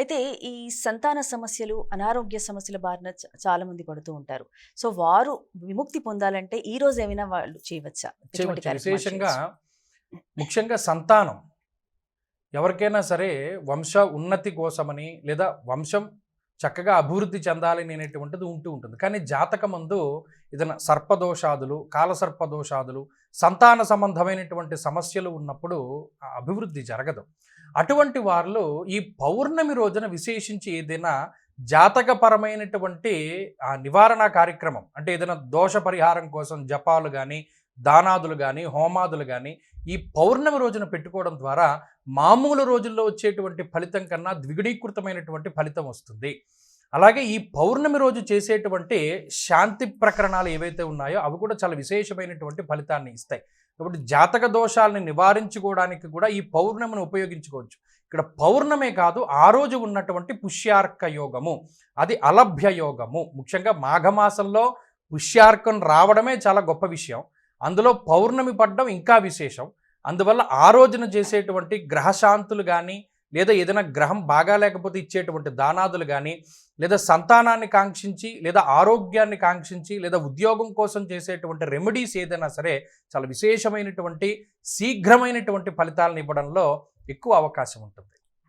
అయితే ఈ సంతాన సమస్యలు, అనారోగ్య సమస్యల బారిన చాలా మంది పడుతూ ఉంటారు. సో, వారు విముక్తి పొందాలంటే ఈ రోజు ఏమైనా వాళ్ళు చేయవచ్చా? ఎటువంటి చేయవచ్చు. కార్యక్రమాలు విశేషంగా చేయొచ్చు? ముఖ్యంగా సంతానం ఎవరికైనా సరే వంశ ఉన్నతి కోసమని లేదా వంశం చక్కగా అభివృద్ధి చెందాలి అనేటువంటిది ఉంటూ ఉంటుంది. కానీ జాతకమందు ఏదైనా సర్పదోషాదులు, కాలసర్పదోషాదులు, సంతాన సంబంధమైనటువంటి సమస్యలు ఉన్నప్పుడు ఆ అభివృద్ధి జరగదు. అటువంటి వారిలో ఈ పౌర్ణమి రోజున విశేషించి ఏదైనా జాతకపరమైనటువంటి నివారణ కార్యక్రమం అంటే ఏదైనా దోష పరిహారం కోసం జపాలు కానీ, దానాదులు కానీ, హోమాదులు కానీ ఈ పౌర్ణమి రోజున పెట్టుకోవడం ద్వారా మామూలు రోజుల్లో వచ్చేటువంటి ఫలితం కన్నా ద్విగుణీకృతమైనటువంటి ఫలితం వస్తుంది. అలాగే ఈ పౌర్ణమి రోజు చేసేటువంటి శాంతి ప్రకరణాలు ఏవైతే ఉన్నాయో అవి కూడా చాలా విశేషమైనటువంటి ఫలితాన్ని ఇస్తాయి. కాబట్టి జాతక దోషాలని నివారించుకోవడానికి కూడా ఈ పౌర్ణమిని ఉపయోగించుకోవచ్చు. ఇక్కడ పౌర్ణమే కాదు, ఆ రోజు ఉన్నటువంటి పుష్యార్క యోగము, అది అలభ్య యోగము. ముఖ్యంగా మాఘమాసంలో పుష్యార్కం రావడమే చాలా గొప్ప విషయం. అందులో పౌర్ణమి పడ్డం ఇంకా విశేషం. అందువల్ల ఆ రోజున చేసేటువంటి గ్రహశాంతులు కానీ, లేదా ఏదైనా గ్రహం బాగా లేకపోతే ఇచ్చేటువంటి దానాదులు కానీ, లేదా సంతానాన్ని కాంక్షించి, లేదా ఆరోగ్యాన్ని కాంక్షించి, లేదా ఉద్యోగం కోసం చేసేటువంటి రెమెడీస్ ఏదైనా సరే చాలా విశేషమైనటువంటి శీఘ్రమైనటువంటి ఫలితాలను ఇవ్వడంలో ఎక్కువ అవకాశం ఉంటుంది.